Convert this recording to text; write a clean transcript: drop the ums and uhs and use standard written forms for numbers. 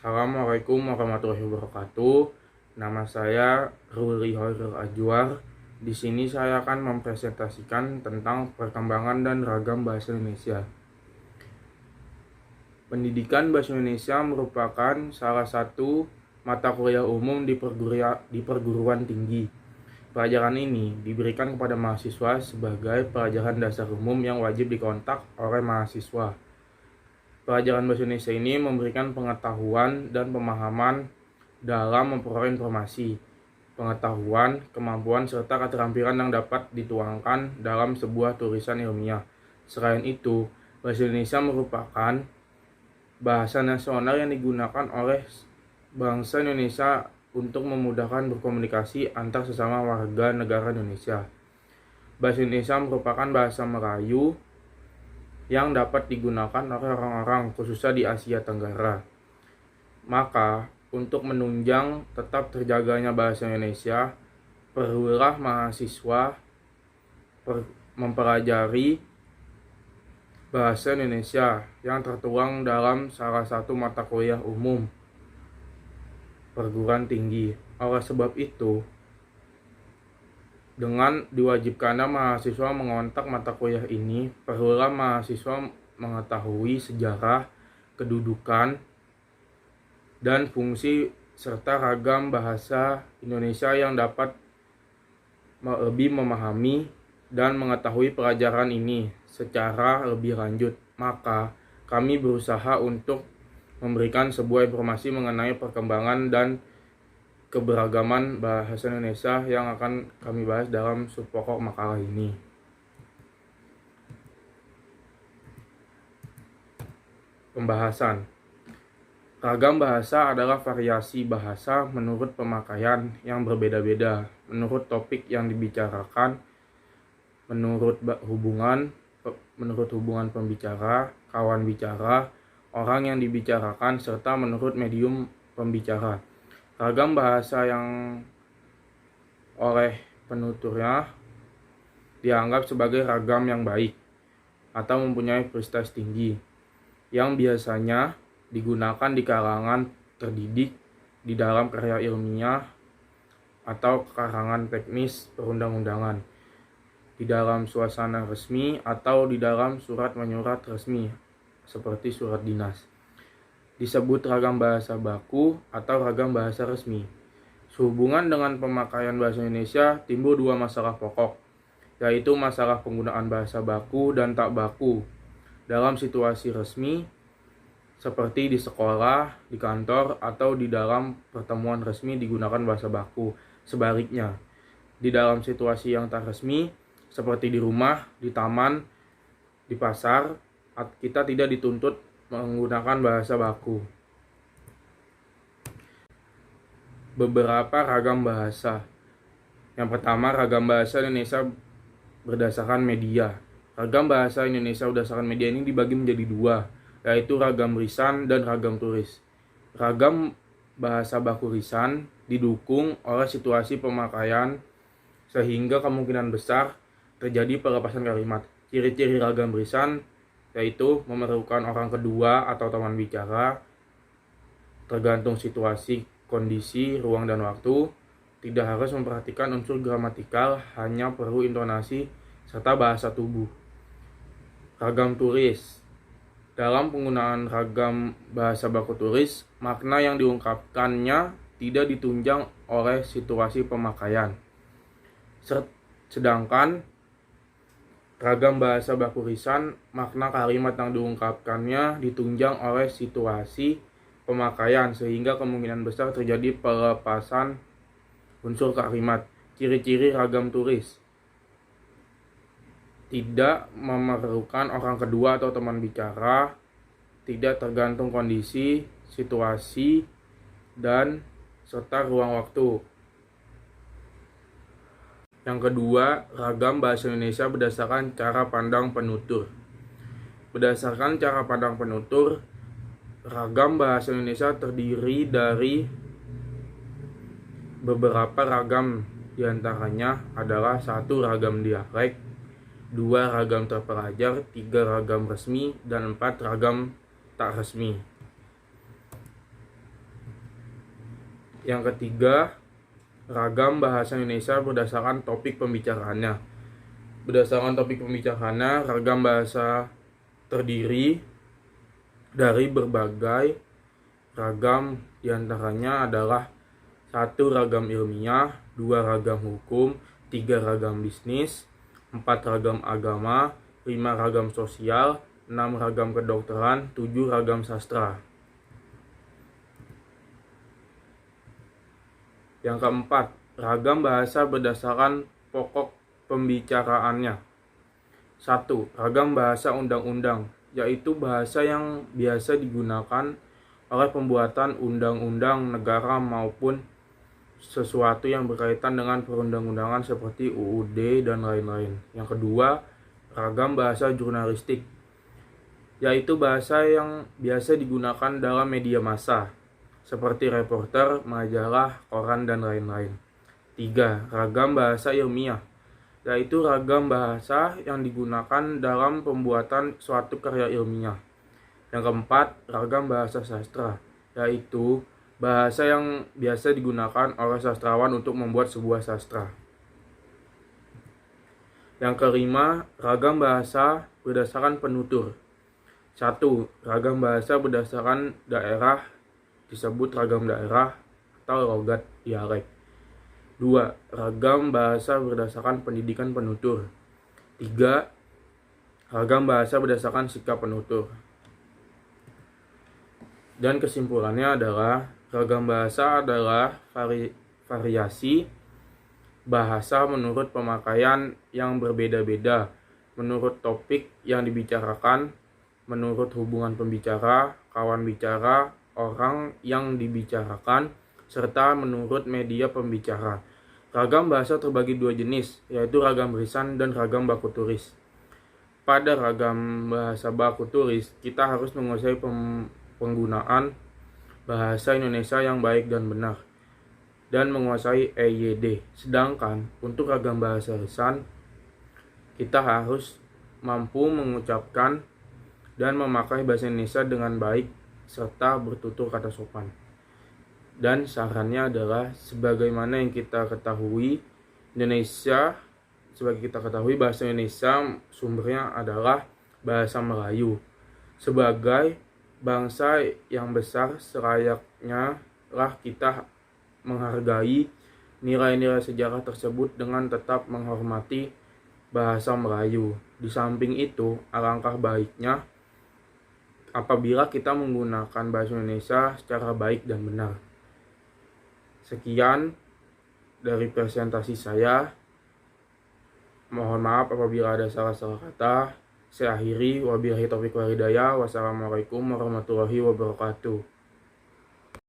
Assalamualaikum warahmatullahi wabarakatuh. Nama saya Ruli Hoirul Ajwar. Di sini saya akan mempresentasikan tentang perkembangan dan ragam bahasa Indonesia. Pendidikan bahasa Indonesia merupakan salah satu mata kuliah umum di perguruan tinggi. Pelajaran ini diberikan kepada mahasiswa sebagai pelajaran dasar umum yang wajib dikontak oleh mahasiswa. Pelajaran bahasa Indonesia ini memberikan pengetahuan dan pemahaman dalam memperoleh informasi, pengetahuan, kemampuan, serta keterampilan yang dapat dituangkan dalam sebuah tulisan ilmiah. Selain itu, bahasa Indonesia merupakan bahasa nasional yang digunakan oleh bangsa Indonesia untuk memudahkan berkomunikasi antar sesama warga negara Indonesia. Bahasa Indonesia merupakan bahasa Melayu yang dapat digunakan oleh orang-orang khususnya di Asia Tenggara. Maka, untuk menunjang tetap terjaganya bahasa Indonesia, perlulah mahasiswa mempelajari bahasa Indonesia yang tertuang dalam salah satu mata kuliah umum perguruan tinggi. Oleh sebab itu, dengan diwajibkannya mahasiswa mengontak mata kuliah ini, perlulah mahasiswa mengetahui sejarah, kedudukan, dan fungsi serta ragam bahasa Indonesia yang dapat lebih memahami dan mengetahui pelajaran ini secara lebih lanjut. Maka, kami berusaha untuk memberikan sebuah informasi mengenai perkembangan dan keberagaman bahasa Indonesia yang akan kami bahas dalam subpokok makalah ini. Pembahasan. Ragam bahasa adalah variasi bahasa menurut pemakaian yang berbeda-beda, menurut topik yang dibicarakan, menurut hubungan pembicara, kawan bicara, orang yang dibicarakan, serta menurut medium pembicara. Ragam bahasa yang oleh penuturnya dianggap sebagai ragam yang baik atau mempunyai prestasi tinggi, yang biasanya digunakan di kalangan terdidik, di dalam karya ilmiah atau karangan teknis perundang-undangan, di dalam suasana resmi atau di dalam surat menyurat resmi seperti surat dinas. Disebut ragam bahasa baku atau ragam bahasa resmi. Sehubungan dengan pemakaian bahasa Indonesia timbul dua masalah pokok, yaitu masalah penggunaan bahasa baku dan tak baku dalam situasi resmi seperti di sekolah, di kantor, atau di dalam pertemuan resmi digunakan bahasa baku. Sebaliknya, di dalam situasi yang tak resmi seperti di rumah, di taman, di pasar, kita tidak dituntut menggunakan bahasa baku. Beberapa ragam bahasa. Yang pertama, ragam bahasa Indonesia berdasarkan media. Ragam bahasa Indonesia berdasarkan media ini dibagi menjadi dua, yaitu ragam lisan dan ragam tulis. Ragam bahasa baku lisan didukung oleh situasi pemakaian sehingga kemungkinan besar terjadi pelepasan kalimat. Ciri-ciri ragam lisan yaitu memerlukan orang kedua atau teman bicara, tergantung situasi, kondisi, ruang, dan waktu, tidak harus memperhatikan unsur gramatikal, hanya perlu intonasi serta bahasa tubuh. Ragam tulis. Dalam penggunaan ragam bahasa baku tulis, makna yang diungkapkannya tidak ditunjang oleh situasi pemakaian. Sedangkan ragam bahasa baku lisan, makna kalimat yang diungkapkannya ditunjang oleh situasi pemakaian sehingga kemungkinan besar terjadi pelepasan unsur kalimat. Ciri-ciri ragam tulis. Tidak memerlukan orang kedua atau teman bicara, tidak tergantung kondisi, situasi, dan serta ruang waktu. Yang kedua, ragam bahasa Indonesia berdasarkan cara pandang penutur. Berdasarkan cara pandang penutur, ragam bahasa Indonesia terdiri dari beberapa ragam, diantaranya adalah 1 ragam dialek, 2 ragam terpelajar, 3 ragam resmi, dan 4 ragam tak resmi. Yang ketiga, ragam bahasa Indonesia berdasarkan topik pembicaraannya. Berdasarkan topik pembicaraannya, ragam bahasa terdiri dari berbagai ragam, diantaranya adalah 1. Ragam ilmiah, 2. Ragam hukum, 3. Ragam bisnis, 4. Ragam agama, 5. Ragam sosial, 6. Ragam kedokteran, 7. Ragam sastra. Yang keempat, ragam bahasa berdasarkan pokok pembicaraannya. 1. Ragam bahasa undang-undang, yaitu bahasa yang biasa digunakan oleh pembuatan undang-undang negara maupun sesuatu yang berkaitan dengan perundang-undangan seperti UUD dan lain-lain. Yang kedua, ragam bahasa jurnalistik, yaitu bahasa yang biasa digunakan dalam media massa seperti reporter, majalah, koran, dan lain-lain. 3. Ragam bahasa ilmiah, yaitu ragam bahasa yang digunakan dalam pembuatan suatu karya ilmiah. Yang keempat, ragam bahasa sastra, yaitu bahasa yang biasa digunakan oleh sastrawan untuk membuat sebuah sastra. Yang kelima, ragam bahasa berdasarkan penutur. 1. Ragam bahasa berdasarkan daerah disebut ragam daerah atau logat dialek. 2. Ragam bahasa berdasarkan pendidikan penutur. 3. Ragam bahasa berdasarkan sikap penutur. Dan kesimpulannya adalah ragam bahasa adalah variasi bahasa menurut pemakaian yang berbeda-beda, menurut topik yang dibicarakan, menurut hubungan pembicara, kawan bicara, orang yang dibicarakan, serta menurut media pembicara. Ragam bahasa terbagi 2 jenis, yaitu ragam lisan dan ragam baku tulis. Pada ragam bahasa baku tulis, kita harus menguasai penggunaan bahasa Indonesia yang baik dan benar, dan menguasai EYD. Sedangkan untuk ragam bahasa lisan, kita harus mampu mengucapkan dan memakai bahasa Indonesia dengan baik serta bertutur kata sopan. Dan sarannya adalah sebagaimana yang kita ketahui, bahasa Indonesia sumbernya adalah bahasa Melayu. Sebagai bangsa yang besar, selayaknya lah kita menghargai nilai-nilai sejarah tersebut dengan tetap menghormati bahasa Melayu. Di samping itu, alangkah baiknya apabila kita menggunakan bahasa Indonesia secara baik dan benar. Sekian dari presentasi saya. Mohon maaf apabila ada salah-salah kata. Saya akhiri. Wabillahi taufiq wal hidayah. Wassalamualaikum warahmatullahi wabarakatuh.